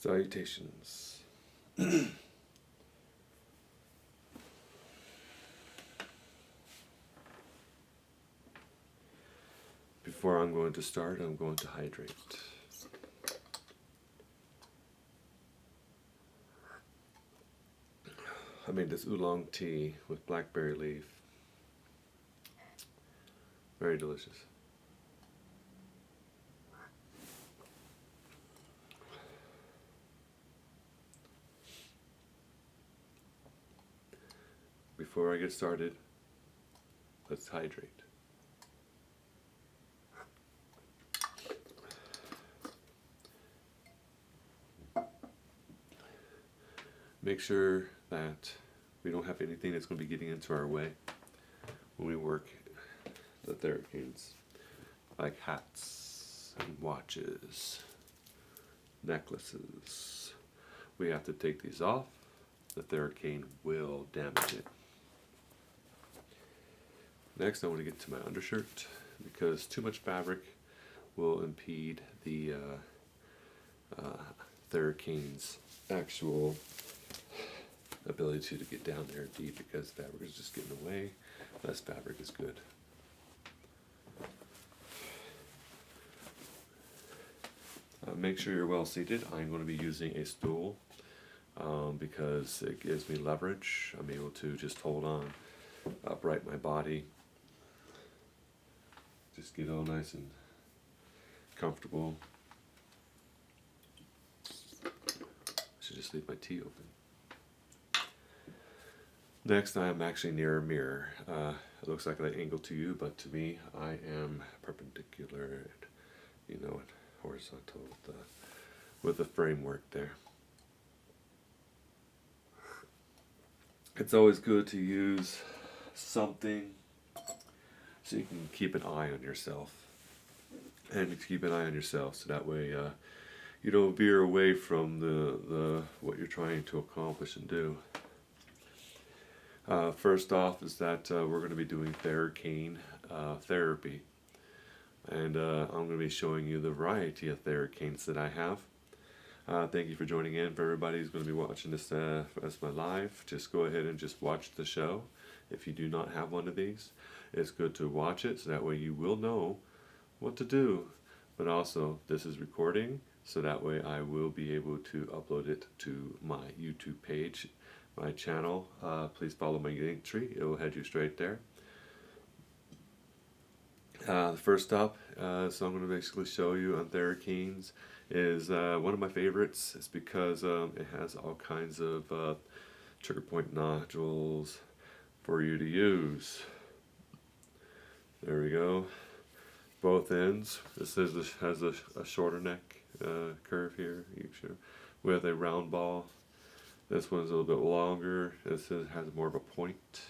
Salutations. Before I'm going to start, I'm going to hydrate. I made this oolong tea with blackberry leaf. Very delicious. Before I get started, let's hydrate. Make sure that we don't have anything that's going to be getting into our way when we work the theracanes, like hats and watches, necklaces. We have to take these off. The theracane will damage it. Next, I want to get to my undershirt because too much fabric will impede the theracane's actual ability to get down there deep because fabric is just getting away. Less fabric is good. Make sure you're well seated. I'm going to be using a stool because it gives me leverage. I'm able to just hold on, upright my body, just get all nice and comfortable. I should just leave my tea open. Next, I'm actually near a mirror. It looks like an angle to you, but to me, I am perpendicular, and, horizontal with the framework there. It's always good to use something so you can keep an eye on yourself, and keep an eye on yourself so that way you don't veer away from the what you're trying to accomplish and do. First off is that we're going to be doing theracane therapy, and I'm going to be showing you the variety of theracanes that I have. Thank you for joining in. For everybody who's going to be watching this as my live, just go ahead and just watch the show. If you do not have one of these, it's good to watch it so that way you will know what to do. But also, this is recording, so that way I will be able to upload it to my YouTube page, my channel. Please follow my link tree. It will head you straight there. The first stop, so I'm going to basically show you on theracanes, is one of my favorites. It's because it has all kinds of trigger point nodules for you to use. There we go. Both ends. This has a shorter neck curve here, with a round ball. This one's a little bit longer. This has more of a point,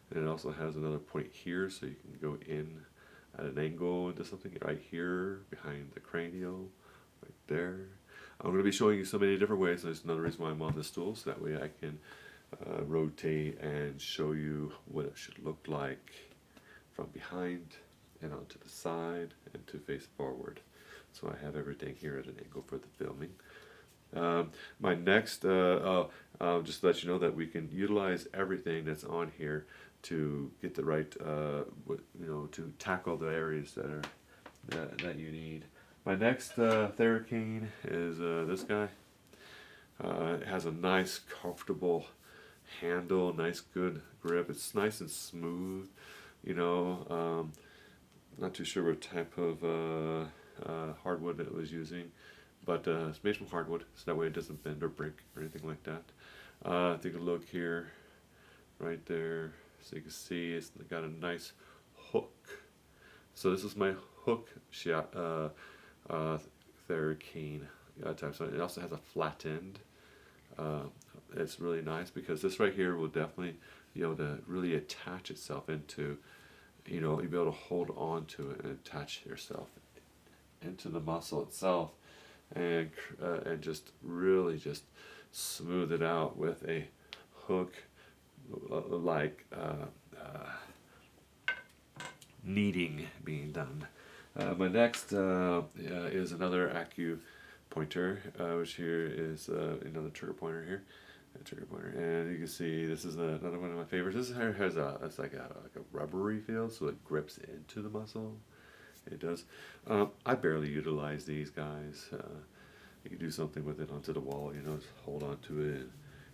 and it also has another point here, so you can go in at an angle into something right here behind the cranial, right there. I'm going to be showing you so many different ways. There's another reason why I'm on this stool, so that way I can rotate and show you what it should look like from behind and onto the side and to face forward. So I have everything here at an angle for the filming. My next, just to let you know that we can utilize everything that's on here to get the right, to tackle the areas that you need. My next theracane is this guy. It has a nice, comfortable handle, nice, good grip. It's nice and smooth. Not too sure what type of hardwood it was using, but it's made from hardwood, so that way it doesn't bend or break or anything like that. Take a look here, right there, so you can see it's got a nice hook. So this is my hook theracane type. So it also has a flat end. It's really nice because this right here will definitely be able to really attach itself into, you'll be able to hold on to it and attach yourself into the muscle itself, and just really just smooth it out with a hook like kneading being done. My next is another pointer, which here is another trigger pointer here. Trigger pointer, and you can see this is another one of my favorites. This here has it's like a rubbery feel, so it grips into the muscle. It does. I barely utilize these guys. You can do something with it onto the wall, just hold on to it,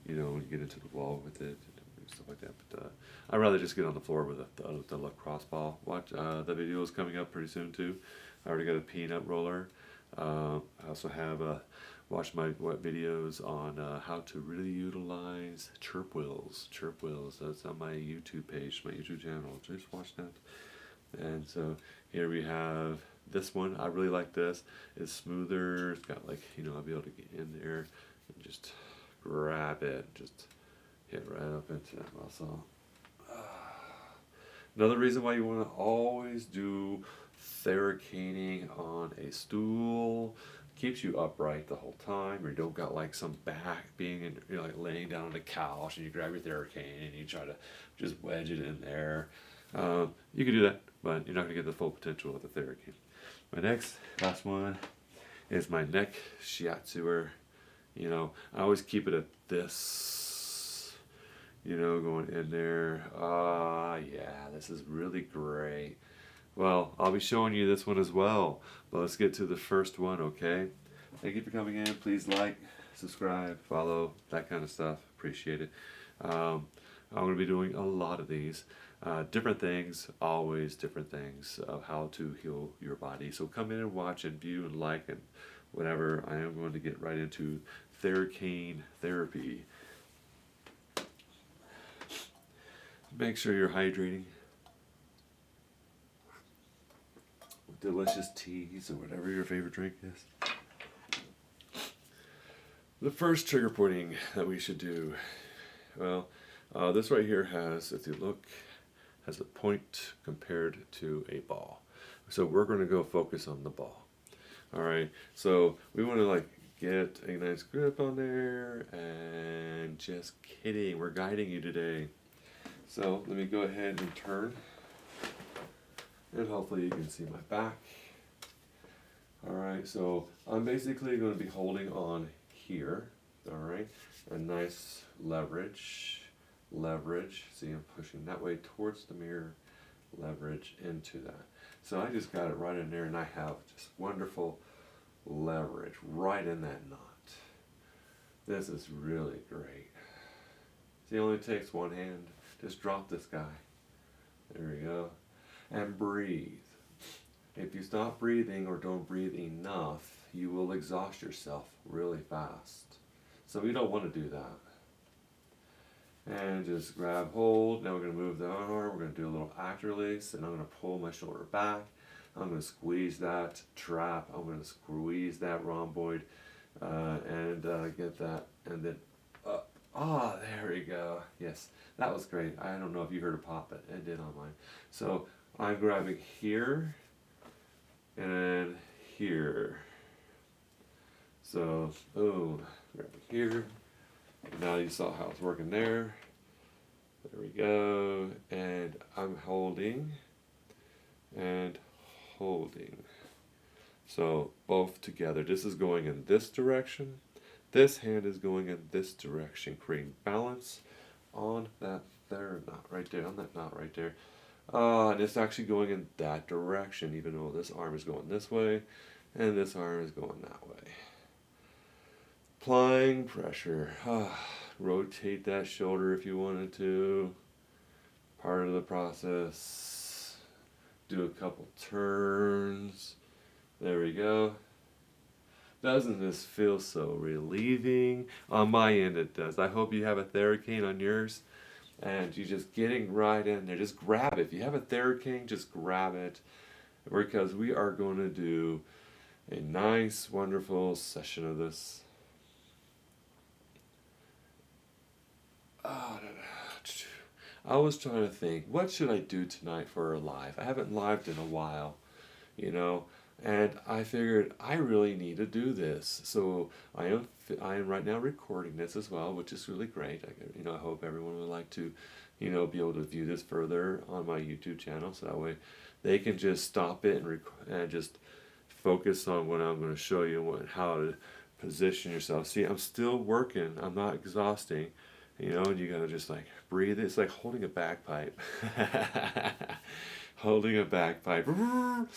and get into the wall with it, and stuff like that. But I'd rather just get on the floor with the lacrosse ball. Watch the video is coming up pretty soon too. I already got a peanut roller. I also have watch my videos on how to really utilize chirp wheels. Chirp wheels. That's on my YouTube page, my YouTube channel. Just watch that. And so here we have this one. I really like this. It's smoother. It's got I'll be able to get in there and just grab it. Just hit right up into that muscle. Another reason why you want to always do theracaning on a stool, keeps you upright the whole time, or you don't got some back being in, laying down on the couch and you grab your theracane and you try to just wedge it in there. You can do that, but you're not going to get the full potential of the theracane. My last one is my neck shiatsuer. I always keep it at this, going in there. Yeah, this is really great. Well, I'll be showing you this one as well, but let's get to the first one, okay? Thank you for coming in. Please like, subscribe, follow, that kind of stuff. Appreciate it. I'm going to be doing a lot of these. Different things, always different things of how to heal your body. So come in and watch and view and like and whatever. I am going to get right into theracane therapy. Make sure you're hydrating. Delicious teas or whatever your favorite drink is. The first trigger pointing that we should do, well, this right here has, if you look, has a point compared to a ball. So we're going to go focus on the ball. All right, so we want to get a nice grip on there, and just kidding, we're guiding you today. So let me go ahead and turn. And hopefully you can see my back. Alright, so I'm basically going to be holding on here. Alright, a nice leverage. See, I'm pushing that way towards the mirror. Leverage into that. So I just got it right in there, and I have just wonderful leverage right in that knot. This is really great. See, it only takes one hand. Just drop this guy. There we go. And breathe. If you stop breathing or don't breathe enough, you will exhaust yourself really fast. So we don't want to do that. And just grab hold. Now we're going to move the arm. We're going to do a little act release, and I'm going to pull my shoulder back. I'm going to squeeze that trap. I'm going to squeeze that rhomboid and get that, and then up. Ah, there we go. Yes, that was great. I don't know if you heard a pop, but it did on mine. So I'm grabbing here and here. So, boom, grabbing here. Now you saw how it's working there. There we go. And I'm holding and holding. So both together. This is going in this direction. This hand is going in this direction, creating balance on that Thera knot right there, on that knot right there. And it's actually going in that direction, even though this arm is going this way, and this arm is going that way. Applying pressure. Rotate that shoulder if you wanted to. Part of the process. Do a couple turns. There we go. Doesn't this feel so relieving? On my end it does. I hope you have a theracane on yours and you're just getting right in there. Just grab it. If you have a theracane, just grab it, because we are going to do a nice, wonderful session of this. I was trying to think, what should I do tonight for a live? I haven't lived in a while, and I figured I really need to do this. So I am right now recording this as well, which is really great. I hope everyone would like to, be able to view this further on my YouTube channel, so that way they can just stop it and just focus on what I'm going to show you and how to position yourself. See, I'm still working. I'm not exhausting. And you gotta just like breathe. It's like holding a bagpipe. Holding a bagpipe. And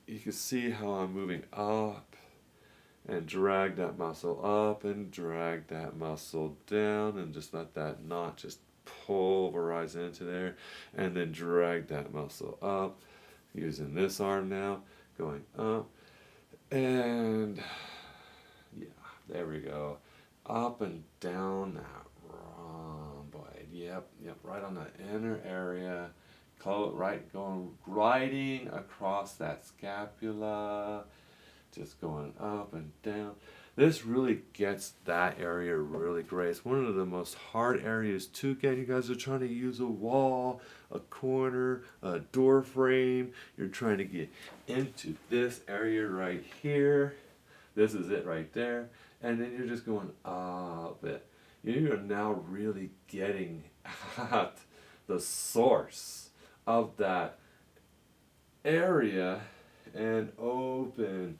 you can see how I'm moving up and drag that muscle up and drag that muscle down and just let that knot just pulverize into there, and then drag that muscle up using this arm now, going up, and yeah, there we go, up and down that rhomboid. Yep, right on the inner area, going gliding across that scapula, just going up and down. This really gets that area really great. It's one of the most hard areas to get. You guys are trying to use a wall, a corner, a door frame. You're trying to get into this area right here. This is it right there. And then you're just going up it. You are now really getting at the source of that area, and open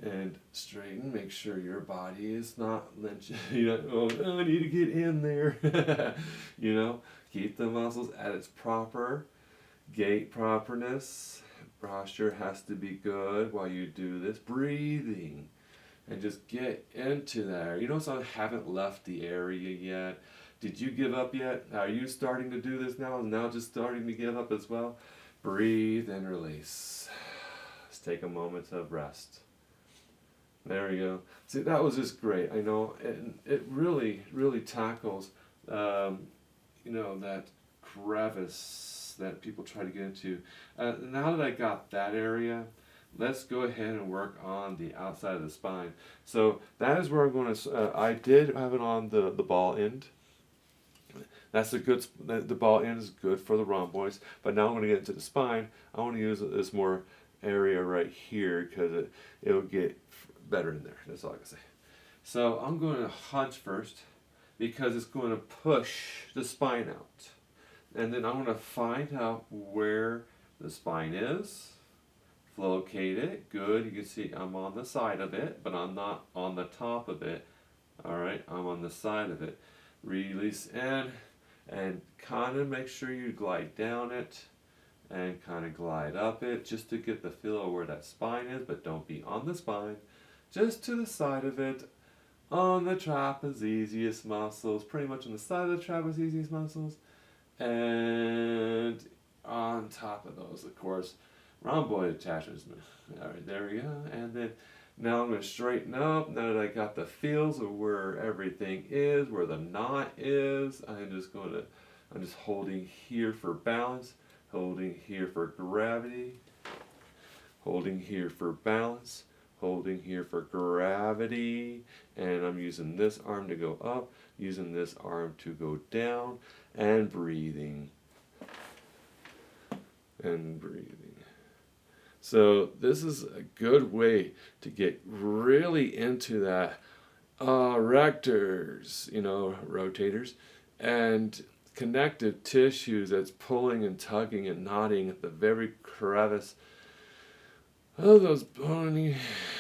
and straighten. Make sure your body is not lynching. I need to get in there. Keep the muscles at its proper gait properness. Posture has to be good while you do this. Breathing. And just get into there. So I haven't left the area yet. Did you give up yet? Are you starting to do this now? Now just starting to give up as well? Breathe and release. Let's take a moment of rest. There we go. See, that was just great. I know it really, really tackles, that crevice that people try to get into. Now that I got that area, let's go ahead and work on the outside of the spine. So that is where I'm going to, I did have it on the ball end. That's the ball end is good for the rhomboids, but now I'm going to get into the spine. I want to use this more area right here because it'll get better in there. That's all I can say. So I'm going to hunch first because it's going to push the spine out. And then I'm going to find out where the spine is. Locate it. Good. You can see I'm on the side of it, but I'm not on the top of it. Alright, I'm on the side of it. Release in and kind of make sure you glide down it and kind of glide up it just to get the feel of where that spine is, but don't be on the spine. Just to the side of it, on the trapezius muscles, pretty much on the side of the trapezius muscles, and on top of those, of course, rhomboid attachments. Alright, there we go. And then now I'm going to straighten up. Now that I got the feels of where everything is, where the knot is, I'm just holding here for balance, holding here for gravity, holding here for balance, holding here for gravity, and I'm using this arm to go up, using this arm to go down, and breathing. And breathing. So this is a good way to get really into that rectors, rotators, and connective tissues that's pulling and tugging and knotting at the very crevice of those bony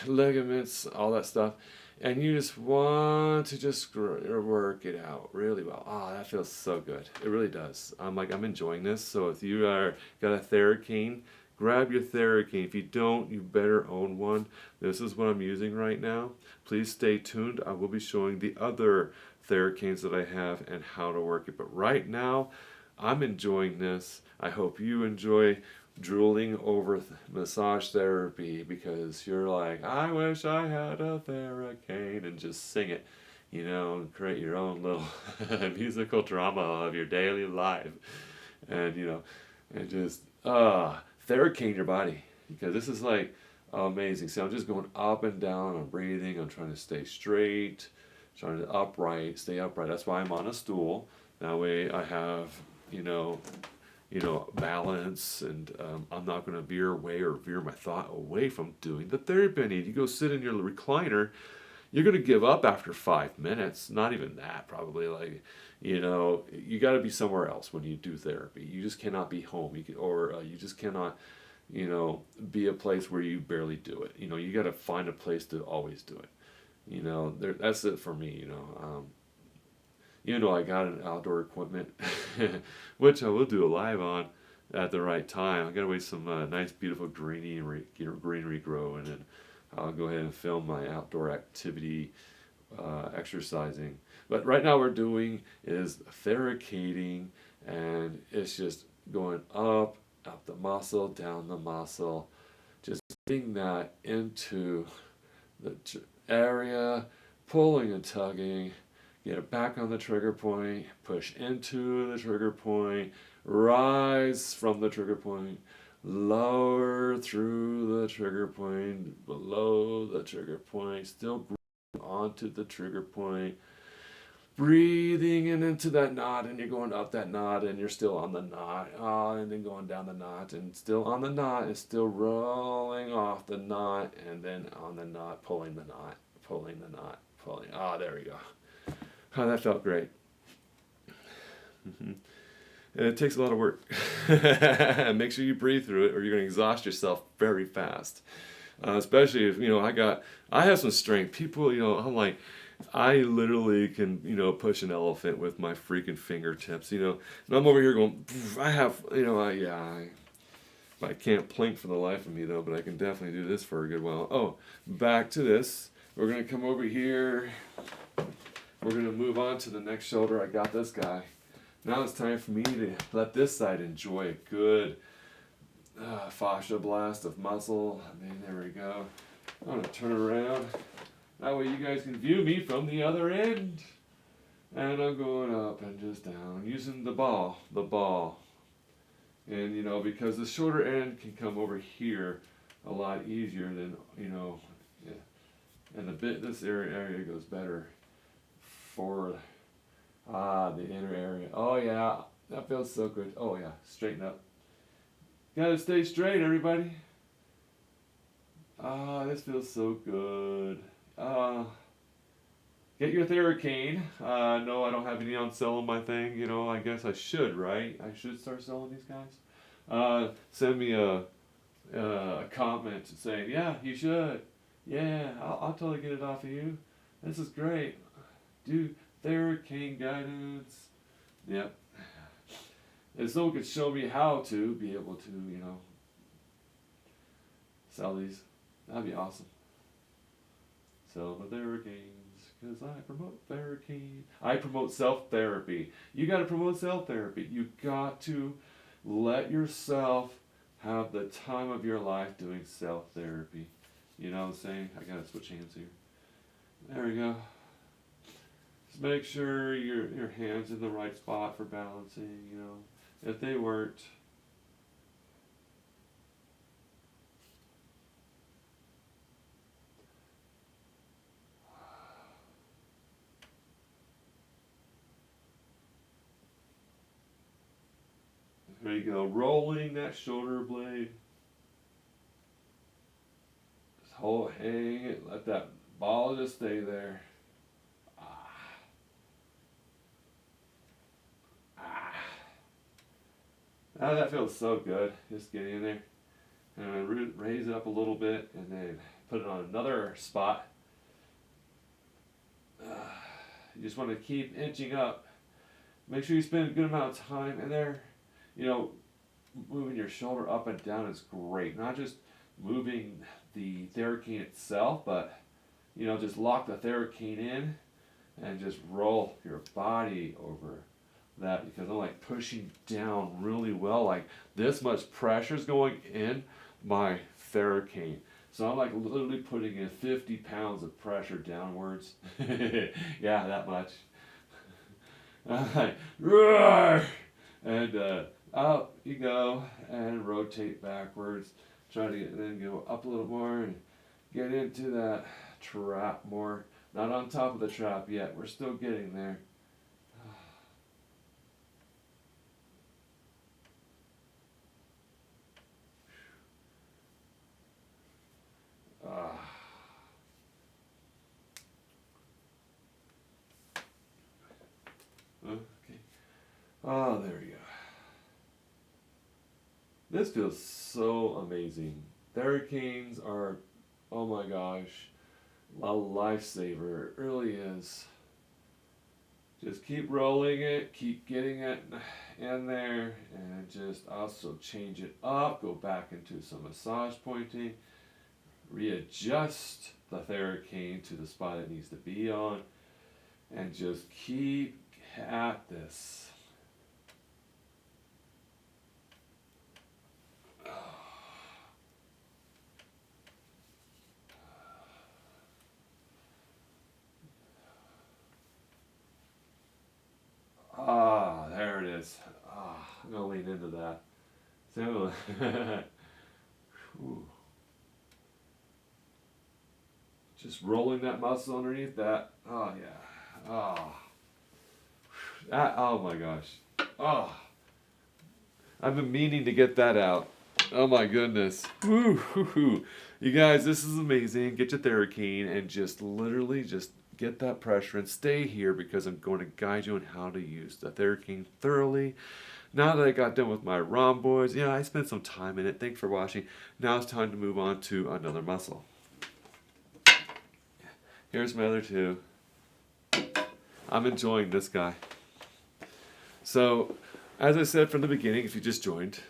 ligaments, all that stuff. And you just want to just work it out really well. That feels so good. It really does. I'm enjoying this. So if you got a theracane, grab your theracane. If you don't, you better own one. This is what I'm using right now. Please stay tuned. I will be showing the other theracanes that I have and how to work it. But right now, I'm enjoying this. I hope you enjoy drooling over massage therapy because you're like, I wish I had a theracane, and just sing it, and create your own little musical drama of your daily life. And, and just, theracane your body, because this is like amazing. See, I'm just going up and down. I'm breathing. I'm trying to stay straight, trying to stay upright. That's why I'm on a stool. That way I have, balance, and I'm not going to veer away or veer my thought away from doing the therapy. You go sit in your recliner, you're going to give up after 5 minutes. Not even that, probably. You got to be somewhere else when you do therapy. You just cannot be home. You just cannot be a place where you barely do it. You got to find a place to always do it. That's it for me. I got an outdoor equipment, which I will do a live on at the right time. I got to wait some nice, beautiful greenery growing, and I'll go ahead and film my outdoor activity, exercising. But right now, we're doing is theracating, and it's just going up the muscle, down the muscle, just getting that into the area, pulling and tugging, get it back on the trigger point, push into the trigger point, rise from the trigger point, lower through the trigger point, below the trigger point, still breathing onto the trigger point, breathing in into that knot, and you're going up that knot, and you're still on the knot, and then going down the knot, and still on the knot, and still rolling off the knot, and then on the knot, pulling the knot, pulling the knot, pulling. There we go. That felt great. It takes a lot of work. Make sure you breathe through it, or you're going to exhaust yourself very fast. Especially if I have some strength. People, I'm like, I literally can, push an elephant with my freaking fingertips. And I'm over here going, I have, I can't plank for the life of me though, but I can definitely do this for a good while. Oh, back to this. We're gonna come over here. We're gonna move on to the next shoulder. I got this guy. Now it's time for me to let this side enjoy a good fascia blast of muscle. There we go. I'm gonna turn around. That way you guys can view me from the other end. And I'm going up and just down, using the ball. And because the shorter end can come over here a lot easier than, yeah. And this area goes better for the inner area. Oh yeah, that feels so good. Oh yeah, straighten up. Gotta stay straight, everybody. This feels so good. Get your theracane. No, I don't have any on sale on my thing. I guess I should, right? I should start selling these guys. Send me a comment saying, yeah, you should. Yeah, I'll totally get it off of you. This is great. Do theracane guidance. Yep. If someone could show me how to be able to, sell these, that'd be awesome. Sell the theracanes, because I promote theracane. I promote self-therapy. You got to promote self-therapy. You got to let yourself have the time of your life doing self-therapy. You know what I'm saying? I got to switch hands here. There we go. Just make sure your hand's in the right spot for balancing, If they weren't, there you go, rolling that shoulder blade. Just hang it, let that ball just stay there. That feels so good, just getting in there. And raise it up a little bit, and then put it on another spot. You just want to keep inching up. Make sure you spend a good amount of time in there. Moving your shoulder up and down is great. Not just moving the theracane itself, but just lock the theracane in and just roll your body over that, because I'm like pushing down really well. Like this much pressure is going in my theracane. So I'm like literally putting in 50 pounds of pressure downwards. Yeah, that much. Roar! And up you go, and rotate backwards. Try to then go up a little more and get into that trap more. Not on top of the trap yet. We're still getting there. Okay. Oh, there we go. This feels so amazing. Theracanes are, oh my gosh, a lifesaver. It really is. Just keep rolling it, keep getting it in there, and just also change it up. Go back into some massage pointing. Readjust the theracane to the spot it needs to be on, and just keep at this. Ah, there it is. Ah, I'm gonna lean into that. So, just rolling that muscle underneath that. Oh yeah. Oh, that. Oh my gosh. Oh, I've been meaning to get that out. Oh my goodness. Woo, hoo, hoo. You guys, this is amazing. Get your theracane and just literally just get that pressure and stay here because I'm going to guide you on how to use the theracane thoroughly. Now that I got done with my rhomboids, yeah, I spent some time in it. Thanks for watching. Now it's time to move on to another muscle. Here's my other two. I'm enjoying this guy. So, as I said from the beginning, if you just joined,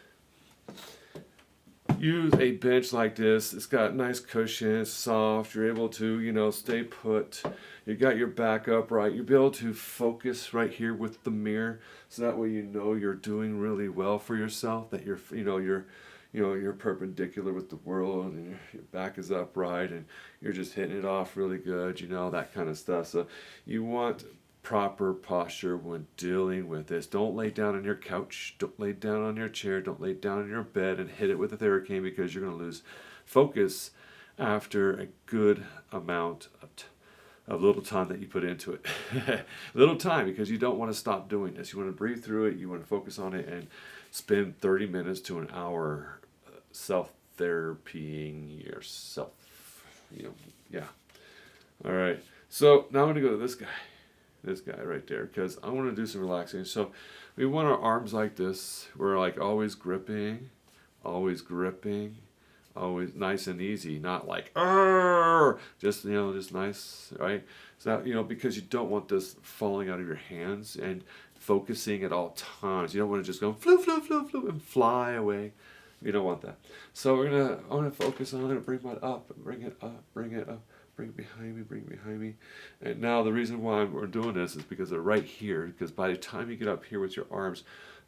use a bench like this. It's got nice cushion, it's soft. You're able to, stay put. You got your back upright. You'll be able to focus right here with the mirror, so that way you're doing really well for yourself. That you're perpendicular with the world, and your back is upright, and you're just hitting it off really good. That kind of stuff. So you want proper posture when dealing with this. Don't lay down on your couch, don't lay down on your chair, don't lay down on your bed and hit it with a theracane, because you're going to lose focus after a good amount of little time that you put into it. Little time, because you don't want to stop doing this. You want to breathe through it, you want to focus on it, and spend 30 minutes to an hour self-therapying yourself. Yeah. All right. So now I'm going to go to this guy. This guy right there, because I want to do some relaxing. So we want our arms like this. We're like always gripping, always nice and easy, not like just nice, right? So because you don't want this falling out of your hands and focusing at all times. You don't want to just go floop floop floop floop and fly away. You don't want that. So I'm gonna focus on it, bring it up, bring it behind me. And now the reason why we're doing this is because they're right here, because by the time you get up here with your arms,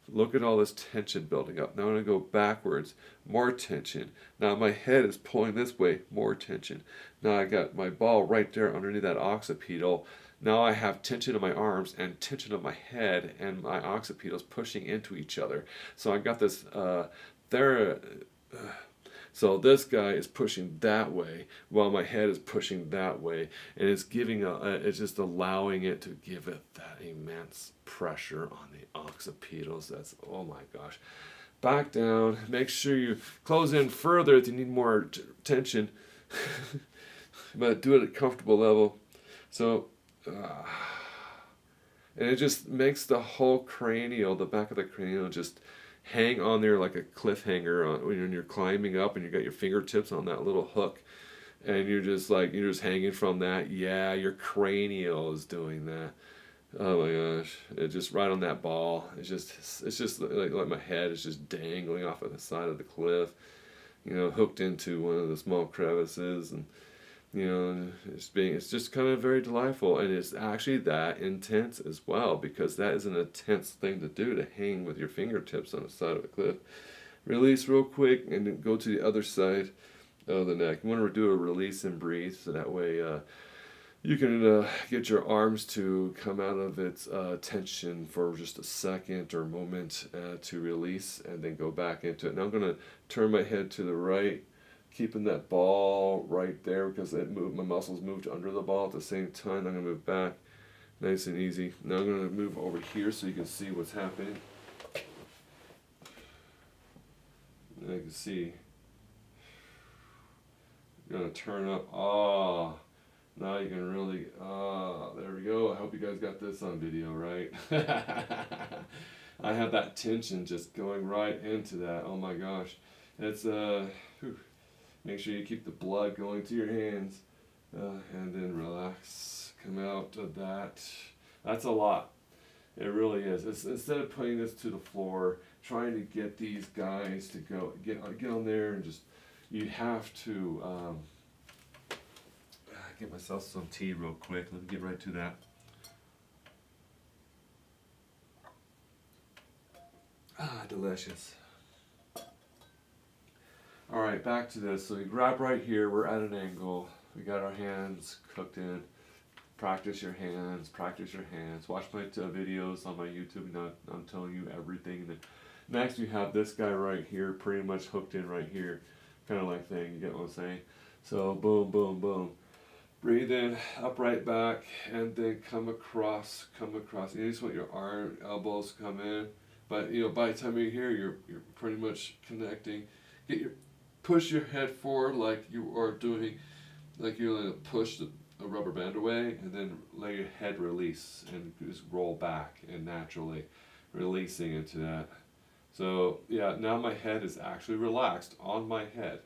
look at all this tension building up. Now I'm going to go backwards, more tension. Now my head is pulling this way, more tension. Now I got my ball right there underneath that occipital. Now I have tension in my arms and tension on my head, and my occipitals pushing into each other. So I got this so this guy is pushing that way while my head is pushing that way, and it's it's just allowing it to give it that immense pressure on the occipitals. That's, oh my gosh. Back down. Make sure you close in further if you need more tension, but do it at a comfortable level. So, and it just makes the whole the back of the cranial just hang on there like a cliffhanger when you're climbing up and you got your fingertips on that little hook, and you're just hanging from that. Yeah, your cranial is doing that. Oh my gosh, it's just right on that ball. It's just like my head is just dangling off of the side of the cliff, hooked into one of the small crevices, and it's just kind of very delightful, and it's actually that intense as well, because that is an intense thing to do, to hang with your fingertips on the side of a cliff. Release real quick, and then go to the other side of the neck. You want to do a release and breathe, so that way you can get your arms to come out of its tension for just a second or moment to release, and then go back into it. Now I'm going to turn my head to the right, keeping that ball right there, because my muscles moved under the ball at the same time. I'm going to move back nice and easy. Now I'm going to move over here so you can see what's happening. And I can see. I'm going to turn up. Now you can really, there we go. I hope you guys got this on video, right? I have that tension just going right into that. Oh my gosh. It's, whew. Make sure you keep the blood going to your hands. And then relax. Come out of that. That's a lot. It really is. It's, instead of putting this to the floor, trying to get these guys to get on there and just, you have to, get myself some tea real quick. Let me get right to that. Ah, delicious. All right, back to this. So you grab right here. We're at an angle. We got our hands cooked in. Practice your hands. Practice your hands. Watch my videos on my YouTube. I'm telling you everything. And then next, you have this guy right here, pretty much hooked in right here, kind of like thing. You get what I'm saying? So boom, boom, boom. Breathe in, up, right, back, and then come across. You just want your arm, elbows come in, but you know by the time you're here, you're pretty much connecting. Push your head forward like you are doing, like you're gonna push a rubber band away, and then let your head release and just roll back and naturally releasing into that. So yeah, now my head is actually relaxed on my head.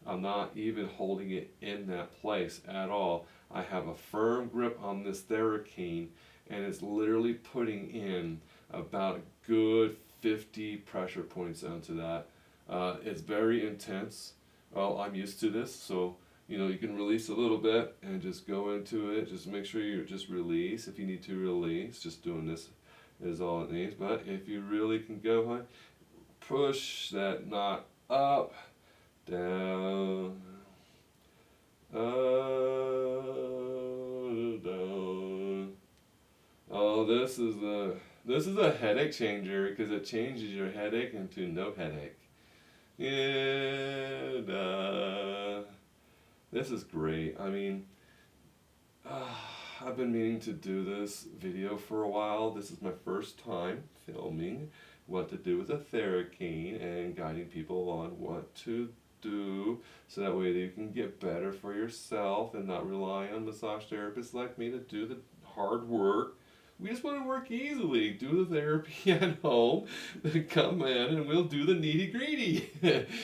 I'm not even holding it in that place at all. I have a firm grip on this theracane, and it's literally putting in about a good 50 pressure points onto that. It's very intense. Well, I'm used to this, so you know you can release a little bit and just go into it. Just make sure you just release. If you need to release, just doing this is all it needs. But if you really can go high, push that knot up, down, down. Oh, this is a headache changer because it changes your headache into no headache. And this is great. I mean, I've been meaning to do this video for a while. This is my first time filming what to do with a theracane and guiding people on what to do so that way you can get better for yourself and not rely on massage therapists like me to do the hard work. We just want to work easily, do the therapy at home, then come in and we'll do the nitty gritty.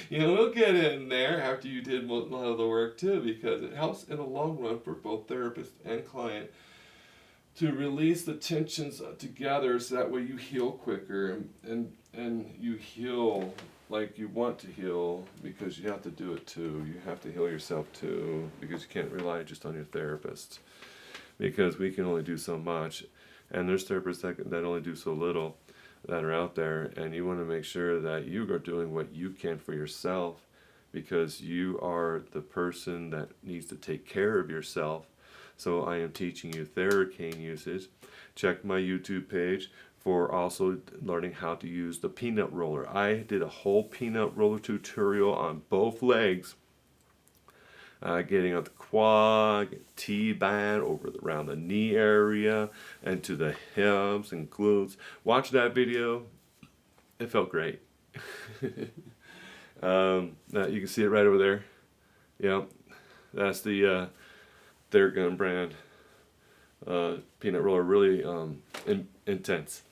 You know, we'll get in there after you did a lot of the work too, because it helps in the long run for both therapist and client to release the tensions together so that way you heal quicker and you heal like you want to heal, because you have to do it too. You have to heal yourself too, because you can't rely just on your therapist, because we can only do so much. And there's therapists that only do so little that are out there, and you want to make sure that you are doing what you can for yourself, because you are the person that needs to take care of yourself. So I am teaching you theracane usage. Check my YouTube page for also learning how to use the peanut roller. I did a whole peanut roller tutorial on both legs. Getting on the quad, T-band around the knee area, and to the hips and glutes. Watch that video. It felt great. You can see it right over there. Yeah, that's the Thera brand peanut roller. Really intense.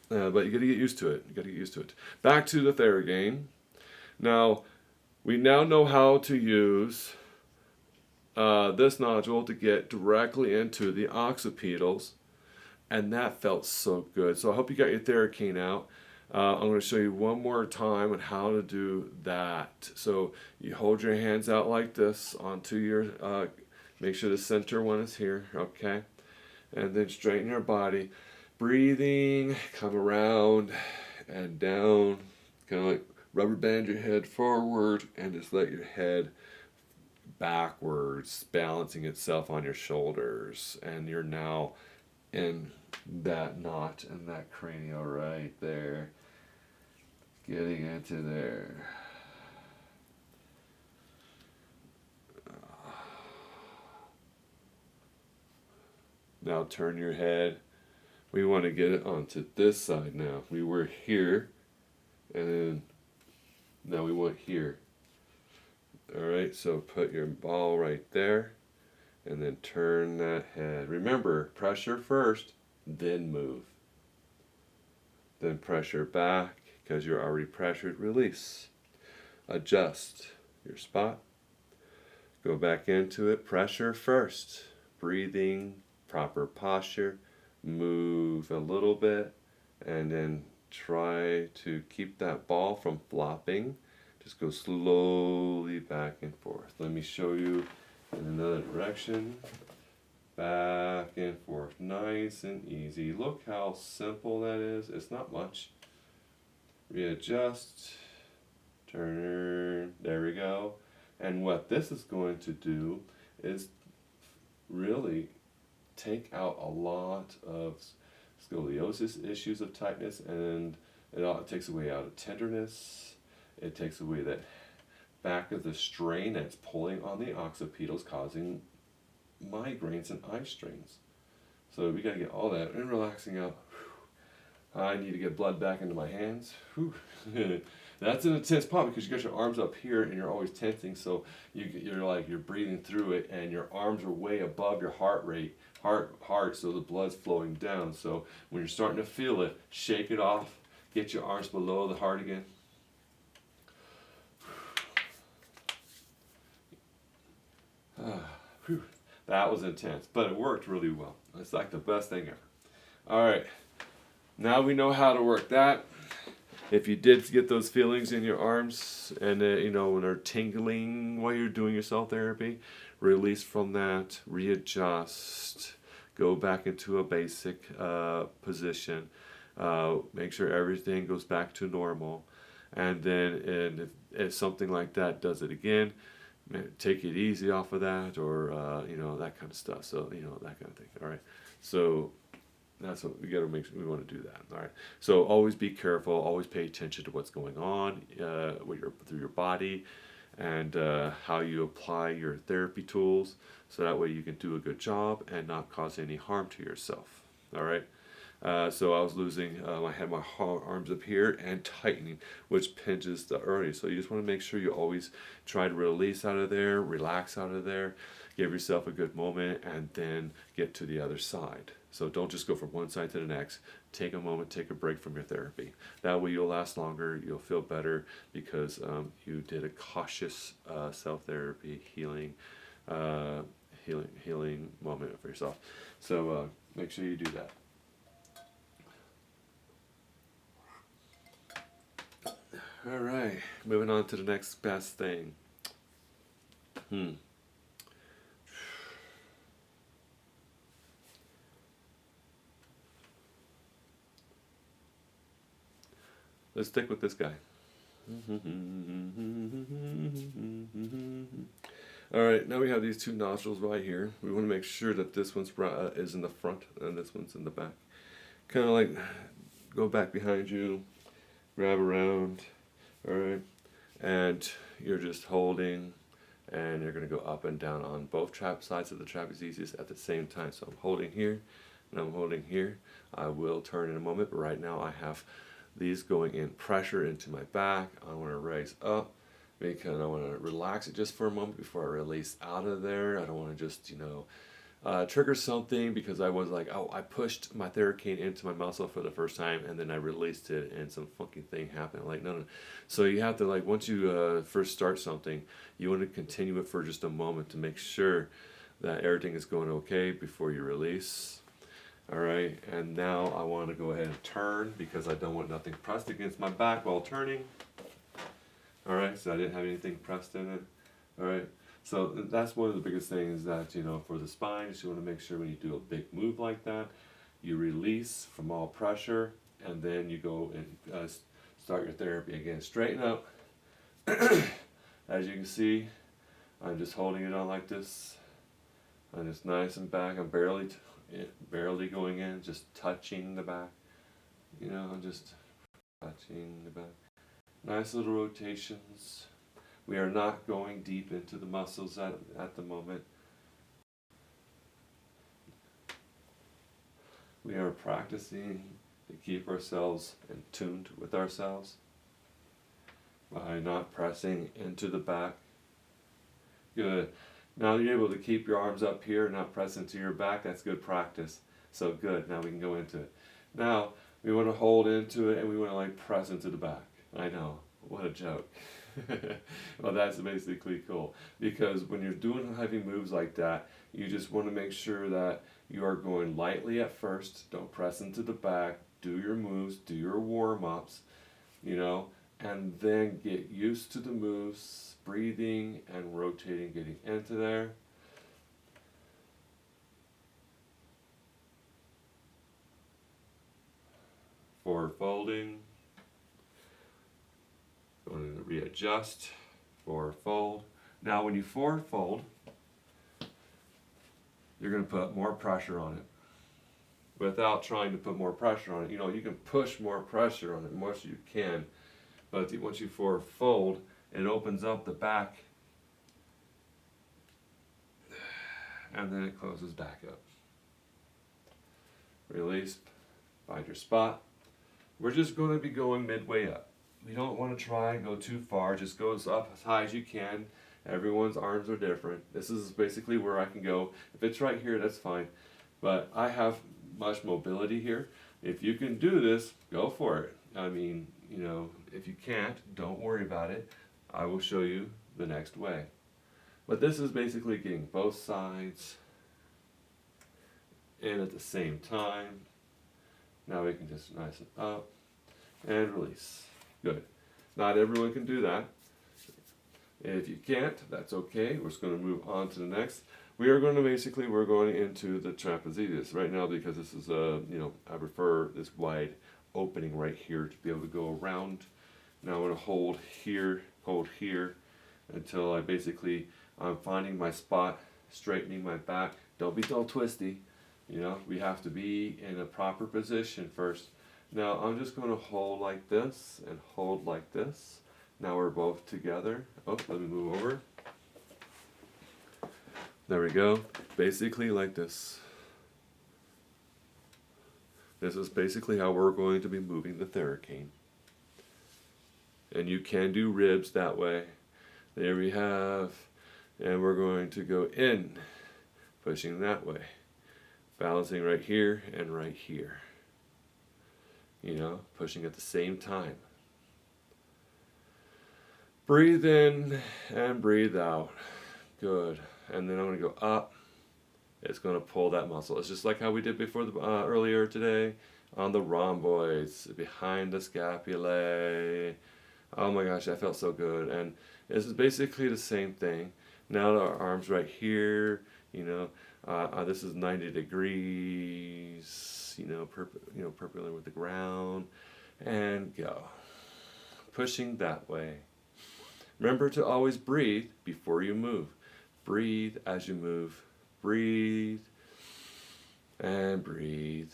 But you got to get used to it. Back to the theracane. Now, we now know how to use this nodule to get directly into the occipitals, and that felt so good. So I hope you got your theracane out. I'm going to show you one more time on how to do that. So you hold your hands out like this onto your, make sure the center one is here, okay? And then straighten your body. Breathing, come around and down, kind of like rubber band your head forward and just let your head backwards, balancing itself on your shoulders. And you're now in that knot and that cranial right there. Getting into there. Now turn your head. We want to get it onto this side now. We were here, and then now we want here. Alright, so put your ball right there, and then turn that head. Remember, pressure first, then move. Then pressure back because you're already pressured. Release. Adjust your spot. Go back into it. Pressure first. Breathing, proper posture. Move a little bit and then try to keep that ball from flopping. Just go slowly back and forth. Let me show you in another direction. Back and forth. Nice and easy. Look how simple that is. It's not much. Readjust. Turn. There we go. And what this is going to do is really take out a lot of scoliosis issues of tightness, and it takes away out of tenderness. It takes away that back of the strain that's pulling on the occipitals, causing migraines and eye strains. So we got to get all that and relaxing out. I need to get blood back into my hands. That's an intense pop because you got your arms up here and you're always tensing, so you're breathing through it, and your arms are way above your heart rate, so the blood's flowing down. So when you're starting to feel it, shake it off. Get your arms below the heart again. That was intense, but it worked really well. It's like the best thing ever. All right, now we know how to work that. If you did get those feelings in your arms and when they're tingling while you're doing your cell therapy, release from that, readjust, go back into a basic position, make sure everything goes back to normal, and then if something like that does it again, take it easy off of that, or that kind of stuff. So that kind of thing. All right, so that's what we got to make sure we want to do that. All right. So always be careful. Always pay attention to what's going on through your body, and how you apply your therapy tools, so that way you can do a good job and not cause any harm to yourself. All right. So I was losing. I had my arms up here and tightening, which pinches the early. So you just want to make sure you always try to release out of there, relax out of there, give yourself a good moment, and then get to the other side. So don't just go from one side to the next. Take a moment, take a break from your therapy. That way you'll last longer, you'll feel better, because you did a cautious cell therapy healing moment for yourself. So make sure you do that. All right, moving on to the next best thing. Let's stick with this guy. All right, now we have these two nostrils right here. We want to make sure that this one's is in the front and this one's in the back. Kind of like go back behind you, grab around, all right, and you're just holding, and you're going to go up and down on both sides of the trapezius at the same time. So I'm holding here, and I'm holding here. I will turn in a moment, but right now I have these going in pressure into my back. I want to raise up because I want to relax it just for a moment before I release out of there. I don't want to just, trigger something, because I was like, I pushed my theracane into my muscle for the first time, and then I released it and some funky thing happened. Like, no. So you have to, once you first start something, you want to continue it for just a moment to make sure that everything is going okay before you release. All right, and now I want to go ahead and turn, because I don't want nothing pressed against my back while turning. All right, so I didn't have anything pressed in it. All right, so that's one of the biggest things that, for the spine, is you want to make sure when you do a big move like that, you release from all pressure, and then you go and start your therapy again. Straighten up. As you can see, I'm just holding it on like this. I'm just nice and back. I'm barely going in, just touching the back. I'm just touching the back. Nice little rotations. We are not going deep into the muscles at the moment. We are practicing to keep ourselves in tune with ourselves by not pressing into the back. Good. Now you're able to keep your arms up here and not press into your back. That's good practice. So good. Now we can go into it. Now, We want to hold into it and we want to like press into the back. I know, what a joke. Well, that's basically cool because when you're doing heavy moves like that, you just want to make sure that you are going lightly at first. Don't press into the back. Do your moves, do your warm-ups, you know, and then get used to the moves, breathing and rotating, getting into there. Forward folding. Going to readjust, forward fold. Now when you forward fold, you're going to put more pressure on it without trying to put more pressure on it. You know, you can push more pressure on it, more as you can, but once you forward fold, it opens up the back and then it closes back up. Release, find your spot. We're just going to be going midway up. We don't want to try and go too far, just go up as high as you can. Everyone's arms are different. This is basically where I can go. If it's right here, that's fine. But I have much mobility here. If you can do this, go for it. I mean, you know, if you can't, don't worry about it. I will show you the next way. But this is basically getting both sides in at the same time. Now we can just nice up and release. Good. Not everyone can do that. If you can't, that's okay. We're just going to move on to the next. We're going into the trapezius right now because this is you know, I prefer this wide opening right here to be able to go around. Now I'm going to hold here until I'm finding my spot, straightening my back. Don't be all twisty. You know, we have to be in a proper position first. Now I'm just going to hold like this and hold like this. Now we're both together. Oh, let me move over. There we go. Basically like this. This is basically how we're going to be moving the theracane. And you can do ribs that way. There we have. And we're going to go in, pushing that way. Balancing right here and right here. You know, pushing at the same time. Breathe in and breathe out. Good. And then I'm going to go up. It's going to pull that muscle. It's just like how we did before earlier today on the rhomboids, behind the scapulae. Oh my gosh, that felt so good. And this is basically the same thing. Now our arms right here, you know, this is 90 degrees, you know, perpendicular with the ground, and go. Pushing that way. Remember to always breathe before you move. Breathe as you move. Breathe and breathe.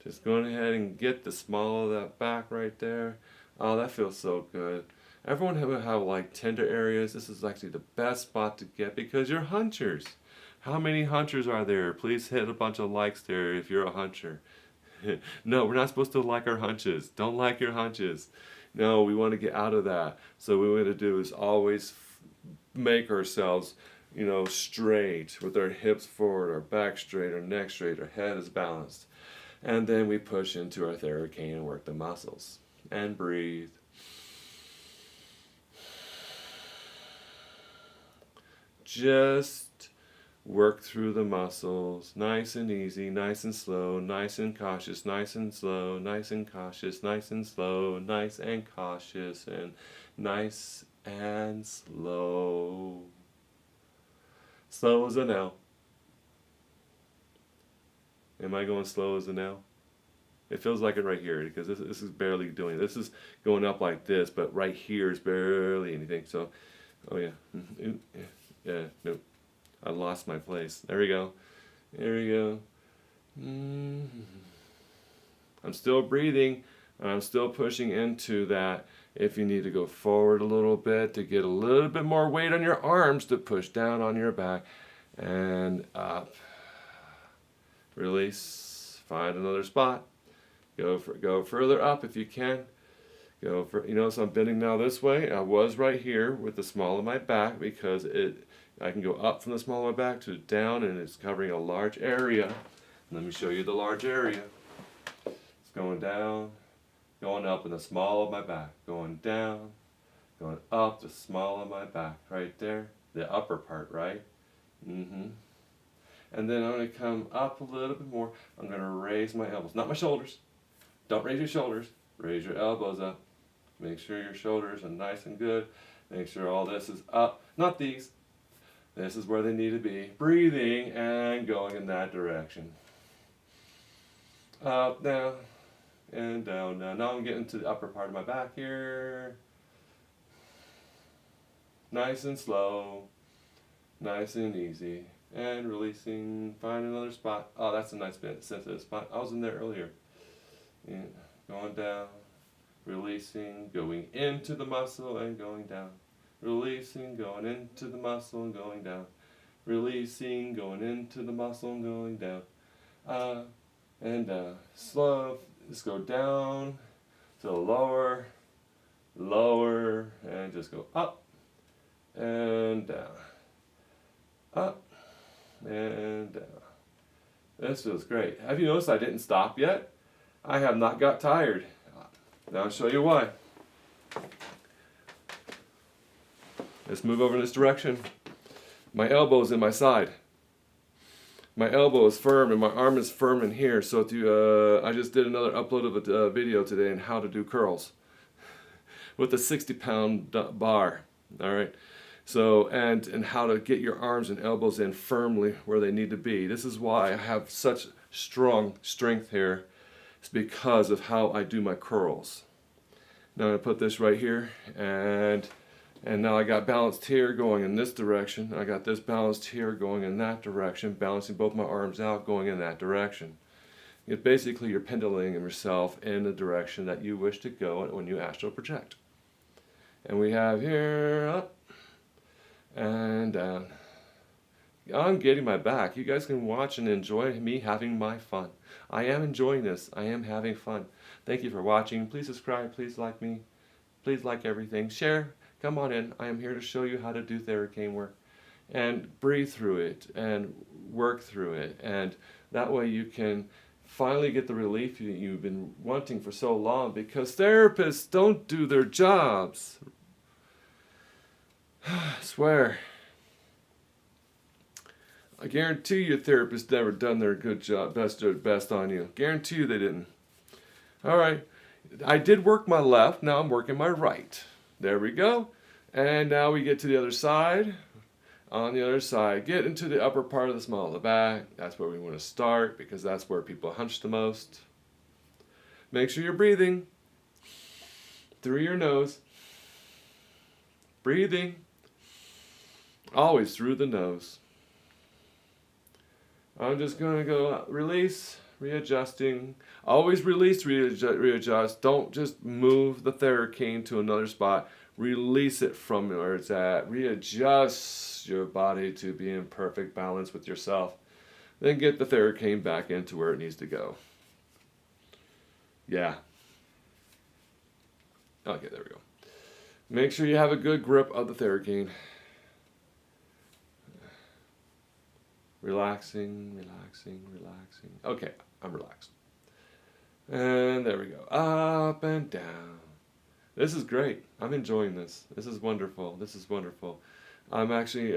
Just going ahead and get the small of that back right there. Oh, that feels so good. Everyone will have like tender areas. This is actually the best spot to get because you're hunchers. How many hunchers are there? Please hit a bunch of likes there if you're a huncher. No, we're not supposed to like our hunches. Don't like your hunches. No, we want to get out of that. So what we want to do is always make ourselves, you know, straight with our hips forward, our back straight, our neck straight, our head is balanced. And then we push into our theracane and work the muscles. And breathe. Just work through the muscles, nice and easy, nice and slow, nice and cautious, nice and slow, nice and cautious, nice and slow, nice and cautious, and nice and slow. Slow as an L. Am I going slow as an L? It feels like it right here because this is barely doing it. This is going up like this, but right here is barely anything. So, oh yeah. Yeah, nope. I lost my place. There we go. There we go. I'm still breathing. I'm still pushing into that. If you need to go forward a little bit to get a little bit more weight on your arms to push down on your back and up. Release. Find another spot. Go further up if you can. Go for, you know, so I'm bending now this way. I was right here with the small of my back because I can go up from the small of my back to down and it's covering a large area. Let me show you the large area. It's going down, going up in the small of my back, going down, going up the small of my back, right there, the upper part, right? And then I'm going to come up a little bit more. I'm going to raise my elbows, not my shoulders. Don't raise your shoulders. Raise your elbows up. Make sure your shoulders are nice and good. Make sure all this is up, not these. This is where they need to be. Breathing and going in that direction. Up, down, and down. Now I'm getting to the upper part of my back here. Nice and slow. Nice and easy. And releasing. Find another spot. Oh, that's a nice sensitive spot. I was in there earlier. Yeah. Going down. Releasing. Going into the muscle and going down. Releasing. Going into the muscle and going down. Releasing. Going into the muscle and going down. And slow. Just go down to the lower, lower, and just go up and down. Up and down. This feels great. Have you noticed I didn't stop yet? I have not got tired. Now I'll show you why. Let's move over in this direction. My elbow is in my side. My elbow is firm and my arm is firm in here. So if you, I just did another upload of a video today on how to do curls with a 60-pound bar. All right. So and how to get your arms and elbows in firmly where they need to be. This is why I have such strong strength here. It's because of how I do my curls. Now I'm going to put this right here, and now I got balanced here going in this direction. I got this balanced here going in that direction, balancing both my arms out going in that direction. It's basically you're pendulating yourself in the direction that you wish to go when you astral project. And we have here up and down. I'm getting my back. You guys can watch and enjoy me having my fun. I am enjoying this. I am having fun. Thank you for watching. Please subscribe. Please like me. Please like everything. Share. Come on in. I am here to show you how to do theracane work. And breathe through it and work through it. And that way you can finally get the relief you've been wanting for so long, because therapists don't do their jobs. I swear. I guarantee you therapists never done their good job, best on you. Guarantee you they didn't. All right. I did work my left. Now I'm working my right. There we go. And now we get to the other side. On the other side, get into the upper part of the small of the back. That's where we want to start, because that's where people hunch the most. Make sure you're breathing through your nose. Breathing always through the nose. I'm just going to go release, readjusting. Always release, readjust. Don't just move the theracane to another spot. Release it from where it's at. Readjust your body to be in perfect balance with yourself. Then get the theracane back into where it needs to go. Yeah. Okay, there we go. Make sure you have a good grip of the theracane. Relaxing, relaxing, relaxing. Okay, I'm relaxed. And there we go. Up and down. This is great. I'm enjoying this. This is wonderful. This is wonderful. I'm actually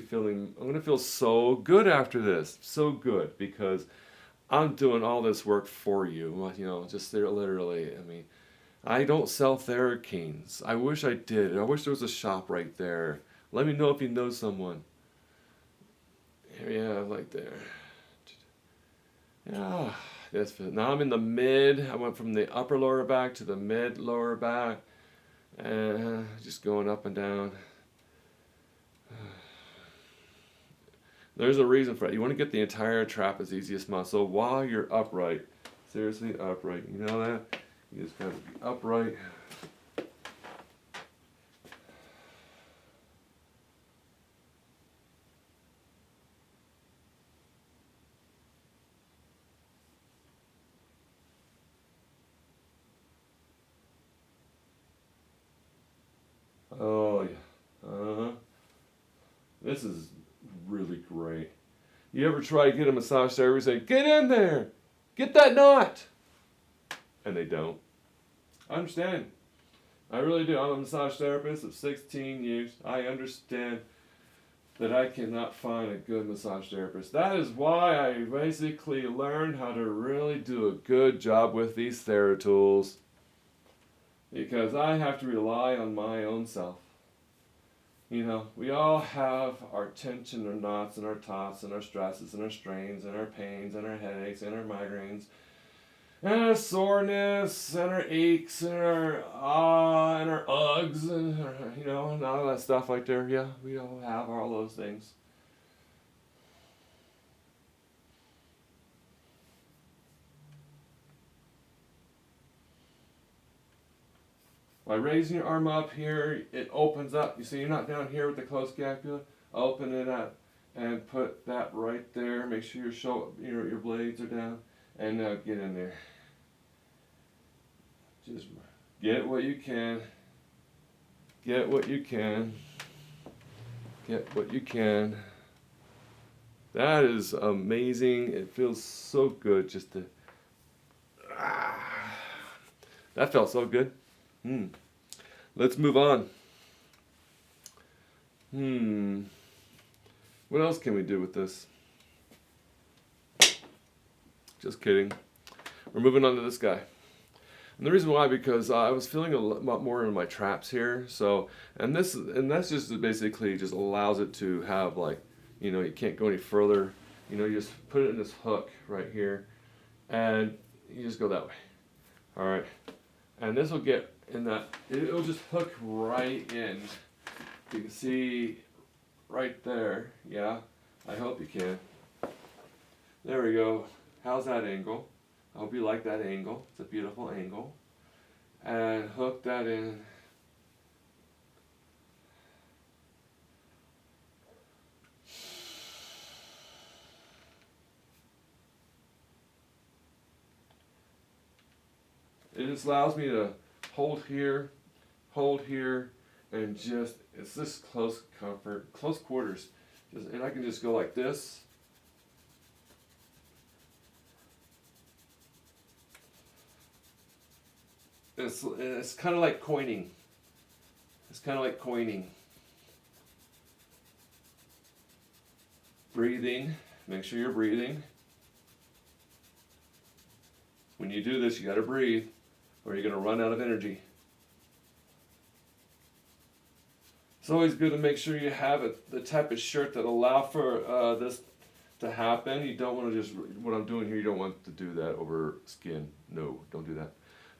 feeling, I'm going to feel so good after this. So good, because I'm doing all this work for you. You know, just there literally. I mean, I don't sell theracanes. I wish I did. I wish there was a shop right there. Let me know if you know someone. Yeah, like there. Yeah, now I'm in the mid. I went from the upper lower back to the mid lower back, and just going up and down. There's a reason for it. You want to get the entire trapezius muscle while you're upright. Seriously, upright. You know that? You just gotta be upright. Oh yeah, this is really great. You ever try to get a massage therapist and say, get in there, get that knot, and they don't. I understand. I really do. I'm a massage therapist of 16 years. I understand that I cannot find a good massage therapist. That is why I basically learned how to really do a good job with these Thera tools. Because I have to rely on my own self. You know, we all have our tension, our knots, and our tots, and our stresses, and our strains, and our pains, and our headaches, and our migraines, and our soreness, and our aches, and our ughs, and you know, and all that stuff like there. Yeah, we all have all those things. By raising your arm up here, it opens up. You see, you're not down here with the closed scapula. Open it up and put that right there. Make sure your blades are down, and now get in there. Just get what you can. Get what you can. Get what you can. That is amazing. It feels so good just to. That felt so good. Let's move on. What else can we do with this? Just kidding. We're moving on to this guy. And the reason why, because I was feeling a lot more in my traps here. So, and that's just basically just allows it to have, like, you know, you can't go any further. You know, you just put it in this hook right here, and you just go that way. All right. And this will get in that, it'll just hook right in. You can see right there. Yeah, I hope you can. There we go. How's that angle? I hope you like that angle. It's a beautiful angle. And hook that in. It just allows me to hold here, and just, it's this close comfort, close quarters. And I can just go like this. It's kind of like coining. It's kind of like coining. Breathing. Make sure you're breathing. When you do this, you got to breathe, or you're going to run out of energy. It's always good to make sure you have the type of shirt that allow for this to happen. You don't want to just, what I'm doing here, you don't want to do that over skin. No, don't do that.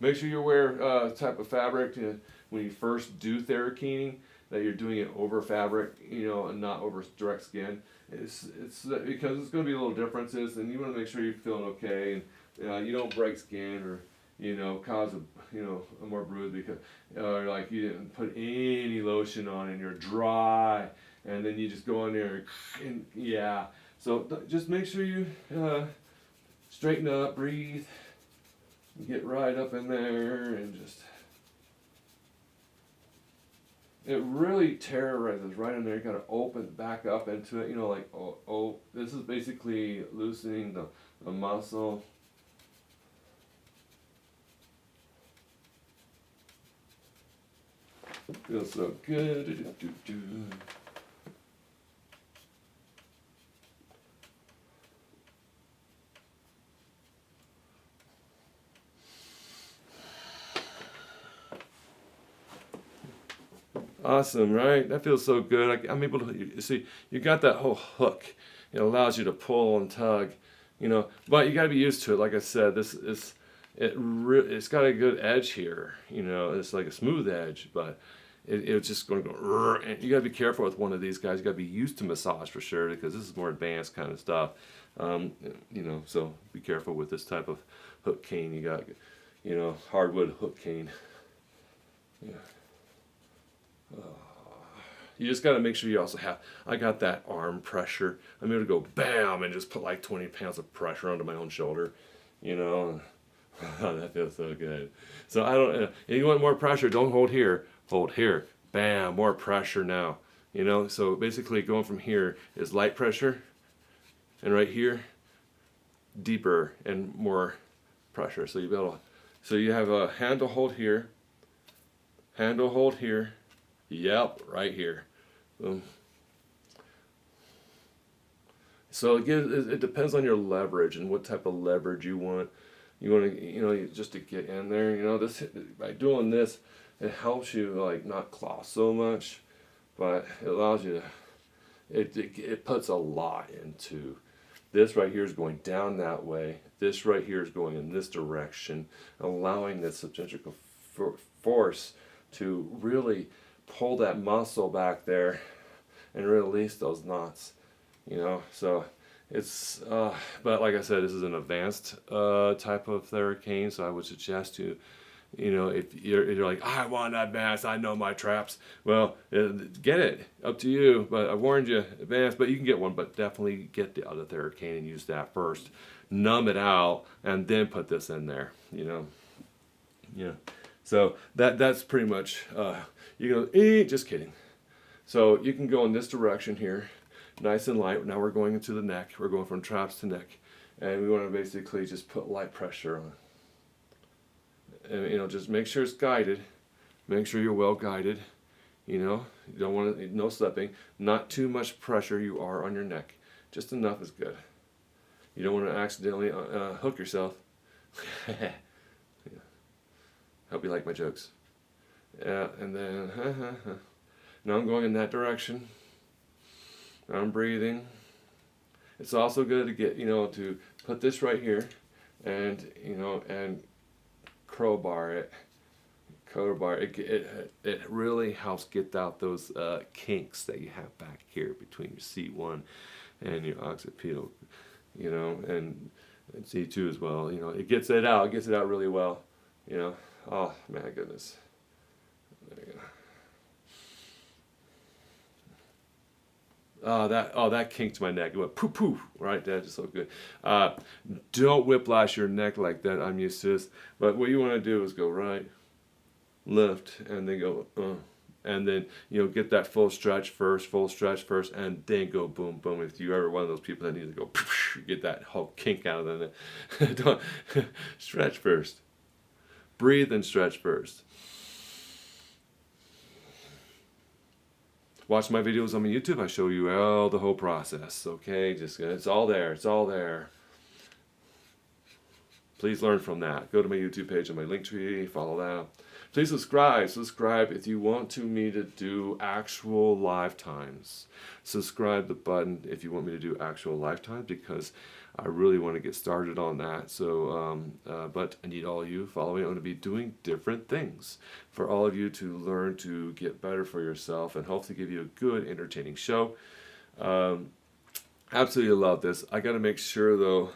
Make sure you wear type of fabric when you first do theracaning, that you're doing it over fabric, you know, and not over direct skin. It's because it's going to be little differences, and you want to make sure you're feeling okay, and you don't break skin or, you know, cause a more bruise because like you didn't put any lotion on and you're dry, and then you just go in there and yeah. So just make sure you straighten up, breathe, get right up in there, and just, it really terrorizes right in there. You gotta open back up into it, you know, like, oh, this is basically loosening the muscle. Feels so good. Awesome, right? That feels so good. I'm able to, you see, you got that whole hook. It allows you to pull and tug, you know, but you got to be used to it. Like I said, it's got a good edge here, you know, it's like a smooth edge, but it's just going to go, and you got to be careful with one of these guys. You got to be used to massage for sure, because this is more advanced kind of stuff, you know, so be careful with this type of hook cane. You got, you know, hardwood hook cane. Yeah. You just got to make sure you also have, I got that arm pressure. I'm able to go bam and just put like 20 pounds of pressure onto my own shoulder, you know. That feels so good. So I don't, if you want more pressure, don't hold here, hold here, bam, more pressure now, you know. So basically going from here is light pressure, and right here, deeper and more pressure. So you be able to, so you have a handle hold here, yep, right here. Boom. So it depends on your leverage and what type of leverage you want. You want to, just to get in there. This, by doing this, it helps you like not claw so much, but it allows you to. It puts a lot into. This right here is going down that way. This right here is going in this direction, allowing the centrifugal force to really pull that muscle back there and release those knots. So it's but like I said, this is an advanced type of theracane, so I would suggest to, if you're like, I want advanced, I know my traps, well, get it, up to you, but I warned you, advanced, but you can get one, but definitely get the other theracane and use that first, numb it out, and then put this in there. So that's pretty much just kidding. So you can go in this direction here, nice and light. Now we're going into the neck. We're going from traps to neck. And we want to basically just put light pressure on. And, just make sure it's guided. Make sure you're well guided. You don't want to, no slipping. Not too much pressure you are on your neck. Just enough is good. You don't want to accidentally hook yourself. Hope you like my jokes. Yeah, and then, now I'm going in that direction. I'm breathing. It's also good to get, to put this right here and, and crowbar it. It really helps get out those kinks that you have back here between your C1 and your occipital, and C2 as well. It gets it out really well, Oh, my goodness. There you go. That kinked my neck. It went poof poof. Right, that's just so good. Don't whiplash your neck like that. I'm used to this. But what you want to do is go right, lift, and then go, and then get that full stretch first, and then go boom boom. If you ever one of those people that needs to go, get that whole kink out of the neck. Don't stretch first. Breathe and stretch first. Watch my videos on my YouTube. I show you all the whole process. Okay, it's all there. It's all there. Please learn from that. Go to my YouTube page on my link tree. Follow that. Please subscribe. Subscribe if you want me to do actual lifetimes. Subscribe the button if you want me to do actual lifetimes, because I really want to get started on that. So, but I need all of you following. I'm going to be doing different things for all of you to learn to get better for yourself and hopefully give you a good, entertaining show. Absolutely love this. I got to make sure though,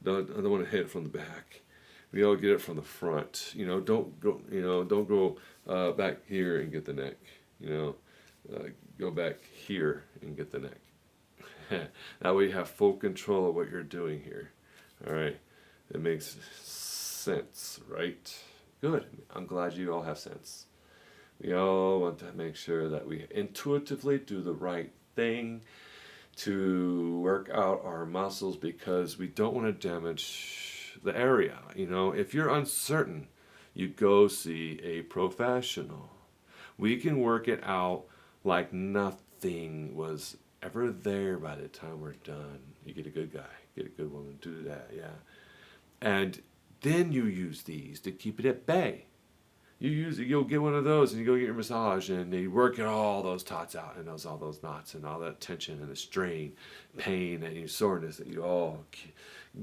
I don't want to hit it from the back. We all get it from the front. Don't go back here and get the neck. Go back here and get the neck. That way you have full control of what you're doing here. All right, it makes sense, right? Good. I'm glad you all have sense. We all want to make sure that we intuitively do the right thing to work out our muscles, because we don't want to damage the area. If you're uncertain, you go see a professional. We can work it out like nothing was ever there by the time we're done. You get a good guy, get a good woman, do that, yeah. And then you use these to keep it at bay. You'll get one of those and you go get your massage and you work all those tots out and all those knots and all that tension and the strain, pain and your soreness that you all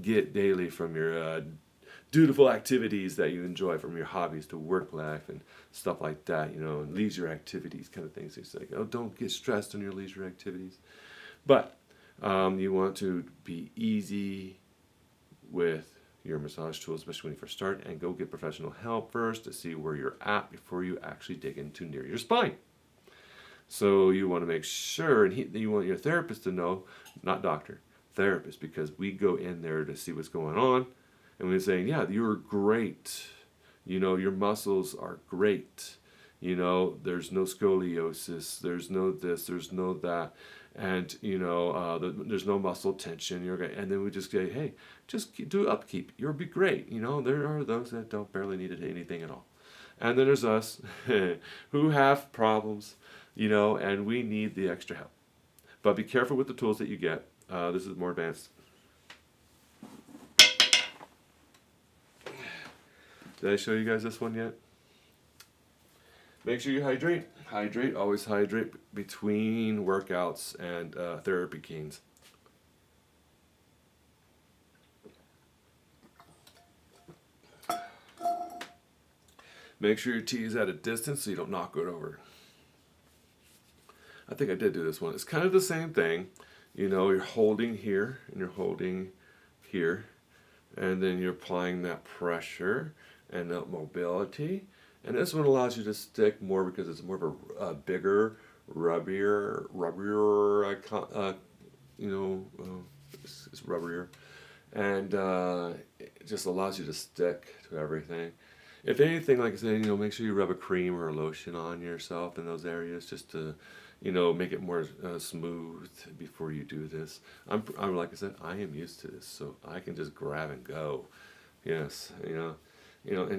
get daily from your dutiful activities that you enjoy, from your hobbies to work life and stuff like that, and leisure activities kind of things. It's like, don't get stressed on your leisure activities. But you want to be easy with your massage tools, especially when you first start, and go get professional help first to see where you're at before you actually dig into near your spine. So you want to make sure, and you want your therapist to know, not doctor, therapist, because we go in there to see what's going on, and we're saying, yeah, you're great, your muscles are great, there's no scoliosis, there's no this, there's no that, and you know there's no muscle tension. You're okay. And then we just say, hey, just do upkeep. You'll be great. You know, there are those that don't barely need anything at all, and then there's us who have problems, you know, and we need the extra help. But be careful with the tools that you get. This is more advanced. Did I show you guys this one yet? Make sure you hydrate. Hydrate, always hydrate between workouts and therapy canes. Make sure your tea is at a distance so you don't knock it over. I think I did do this one. It's kind of the same thing. You know, you're holding here and you're holding here, and then you're applying that pressure and that mobility. And this one allows you to stick more because it's more of a bigger, rubbier, it's rubberier. And it just allows you to stick to everything. If anything, like I said, you know, make sure you rub a cream or a lotion on yourself in those areas just to, you know, make it more smooth before you do this. I'm like I said, I am used to this, so I can just grab and go. Yes, and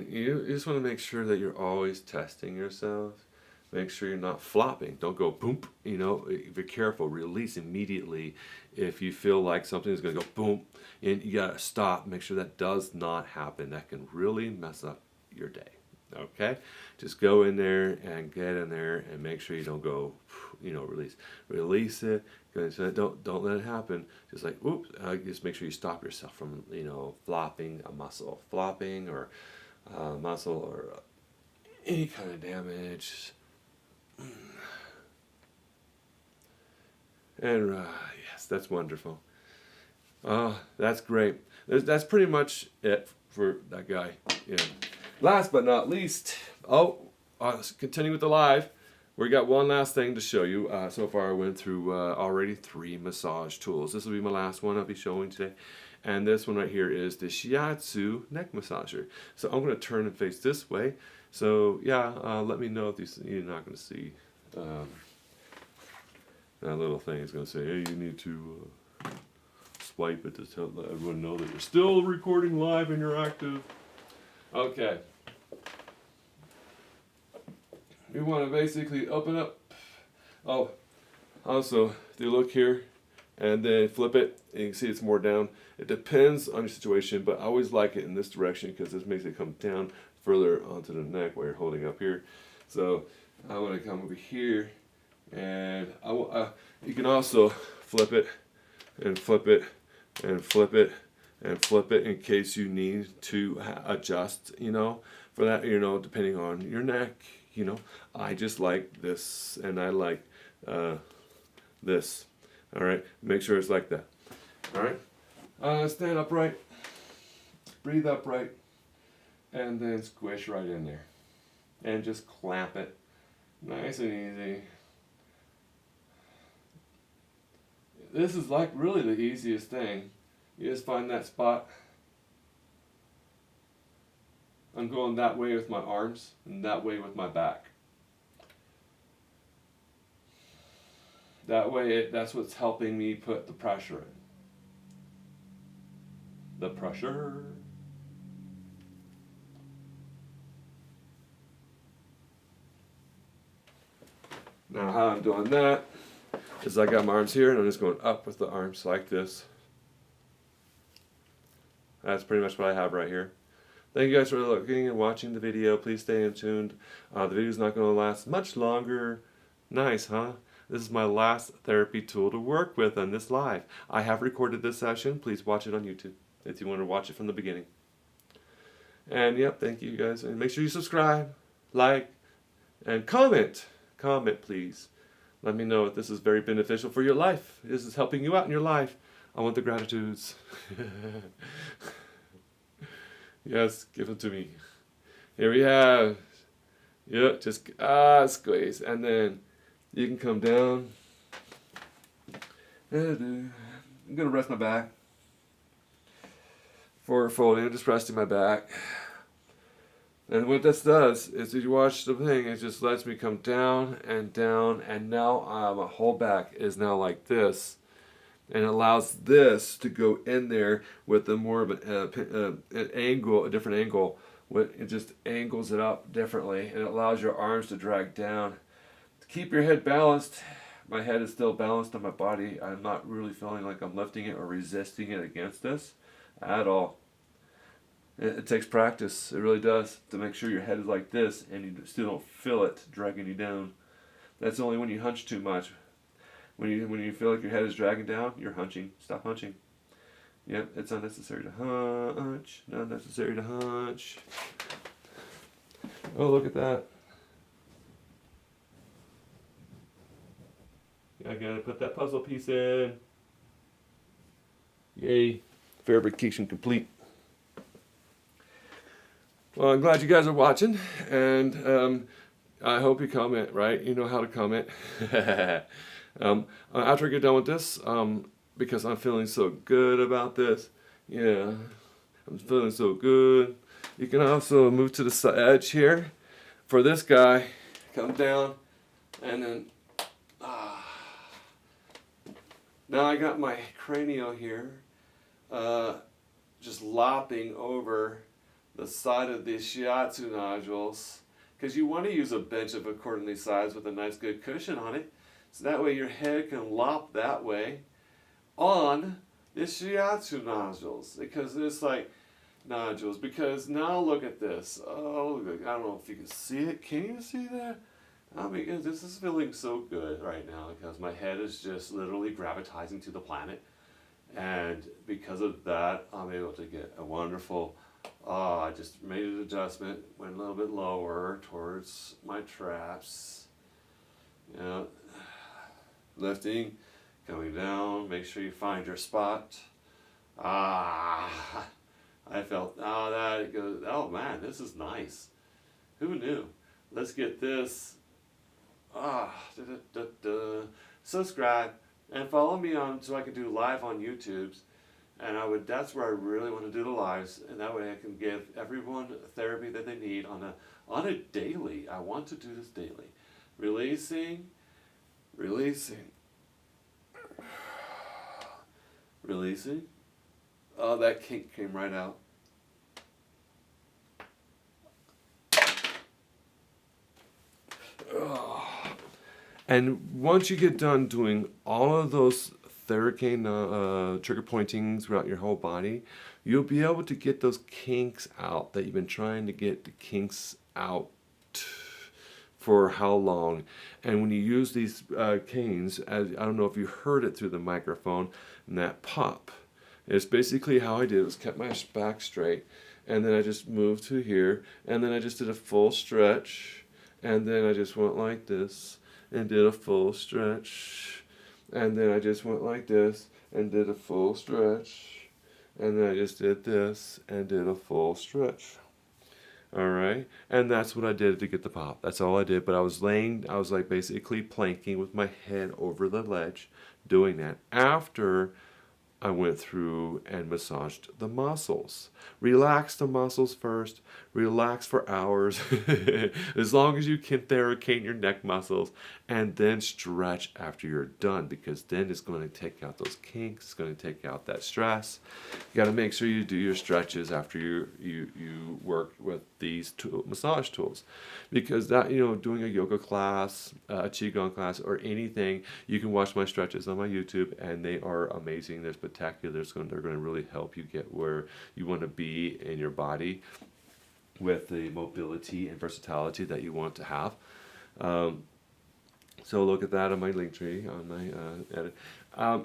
you just want to make sure that you're always testing yourself. Make sure you're not flopping. Don't go boom. You know, be careful. Release immediately if you feel like something is going to go boom, and you gotta stop. Make sure that does not happen. That can really mess up your day. Okay, just go in there and get in there and make sure you don't go, you know, release it. Don't let it happen. Just like oops, just make sure you stop yourself from, you know, flopping a muscle, or muscle or any kind of damage. And yes, that's wonderful. That's great. That's pretty much it for that guy. Yeah. Last but not least, let's continue with the live. We got one last thing to show you. So far I went through already 3 massage tools. This will be my last one I'll be showing today. And this one right here is the shiatsu neck massager. So I'm going to turn and face this way. So yeah, let me know if you're not going to see that little thing. It's going to say, hey, you need to swipe it to let everyone know that you're still recording live and you're active. Okay. We want to basically open up. Oh, also, if you look here and then flip it, and you can see it's more down. It depends on your situation, but I always like it in this direction because this makes it come down further onto the neck while you're holding up here. So I want to come over here, and you can also flip it and flip it and flip it and flip it in case you need to adjust, you know, for that, you know, depending on your neck. You know, I just like this, and I like this. All right, make sure it's like that. All right, stand upright, breathe upright, and then squish right in there, and just clamp it, nice and easy. This is like really the easiest thing. You just find that spot. I'm going that way with my arms and that way with my back. That way, that's what's helping me put the pressure in. The pressure. Now how I'm doing that is I got my arms here and I'm just going up with the arms like this. That's pretty much what I have right here. Thank you guys for looking and watching the video. Please stay tuned. The video is not going to last much longer. Nice, huh? This is my last therapy tool to work with on this live. I have recorded this session. Please watch it on YouTube if you want to watch it from the beginning. And yep, thank you guys. And make sure you subscribe, like, and comment. Comment, please. Let me know if this is very beneficial for your life. This is helping you out in your life. I want the gratitudes. Yes, give it to me. Here we have. Yep, just squeeze. And then you can come down. I'm going to rest my back. For folding, I'm just resting my back. And what this does is, if you watch the thing, it just lets me come down, and now my whole back is now like this, and it allows this to go in there with a more of an angle, a different angle. It just angles it up differently, and it allows your arms to drag down. To keep your head balanced, my head is still balanced on my body. I'm not really feeling like I'm lifting it or resisting it against this at all. It takes practice, it really does, to make sure your head is like this and you still don't feel it dragging you down. That's only when you hunch too much. When you feel like your head is dragging down, you're hunching. Stop hunching. Yep, it's unnecessary to hunch. Not necessary to hunch. Oh, look at that. I gotta put that puzzle piece in. Yay. Fabrication complete. Well, I'm glad you guys are watching, and I hope you comment, right? You know how to comment. After I get done with this, because I'm feeling so good about this, yeah, I'm feeling so good. You can also move to the edge here. For this guy, come down, and then, now I got my cranial here, just lopping over the side of these shiatsu nodules, because you want to use a bench of accordingly sized with a nice good cushion on it, so that way your head can lop that way on the shiatsu nodules, because it's like nodules. Because now look at this. Oh, I don't know if you can see it. Can you see that? I mean, this is feeling so good right now, because my head is just literally gravitating to the planet, and because of that, I'm able to get a wonderful. I just made an adjustment, went a little bit lower towards my traps. Yeah. Lifting, coming down, make sure you find your spot. I felt, that it goes, oh man, this is nice. Who knew? Let's get this. Subscribe and follow me on so I can do live on YouTube's. And that's where I really want to do the lives, and that way I can give everyone therapy that they need on a daily. I want to do this daily. Releasing, releasing, releasing. Oh, that kink came right out. And once you get done doing all of those theracane trigger pointings throughout your whole body, you'll be able to get those kinks out that you've been trying to get the kinks out for how long. And when you use these canes, I don't know if you heard it through the microphone, and that pop. It's basically how I did it, was kept my back straight, and then I just moved to here, and then I just did a full stretch, and then I just went like this, and did a full stretch, and then I just went like this and did a full stretch, and then I just did this and did a full stretch. All right, and that's what I did to get the pop. That's all I did. But I was like basically planking with my head over the ledge, doing that after I went through and massaged the muscles. Relax the muscles first. Relax for hours, as long as you can theracane your neck muscles, and then stretch after you're done, because then it's going to take out those kinks. It's going to take out that stress. You got to make sure you do your stretches after you work with these massage tools, because that, doing a yoga class, a qigong class, or anything, you can watch my stretches on my YouTube, and they are amazing. They're spectacular. They're going to really help you get where you want to be in your body, with the mobility and versatility that you want to have. So look at that on my link tree, on my edit.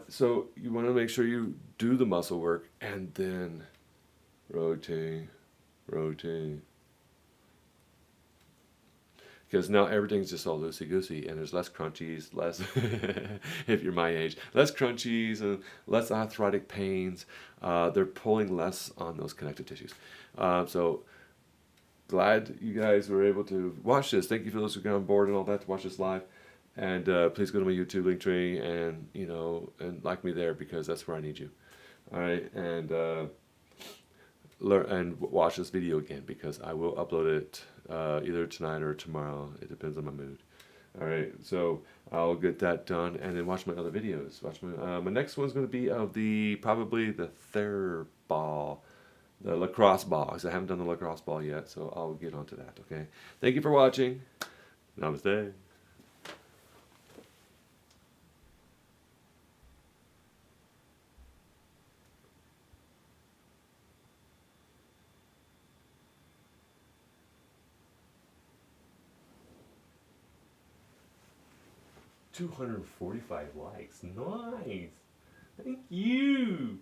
So you want to make sure you do the muscle work, and then rotate. Because now everything's just all loosey-goosey, and there's less crunchies, less, if you're my age, less crunchies and less arthritic pains. They're pulling less on those connective tissues. So glad you guys were able to watch this. Thank you for those who got on board and all that to watch this live. And please go to my YouTube link tree and and like me there, because that's where I need you. All right, and learn and watch this video again, because I will upload it either tonight or tomorrow. It depends on my mood. All right, so I'll get that done and then watch my other videos. Watch my next one's going to be of probably the Thera ball, the lacrosse ball, because I haven't done the lacrosse ball yet, so I'll get onto that. Okay, thank you for watching. Namaste. $245 likes. Nice. Thank you.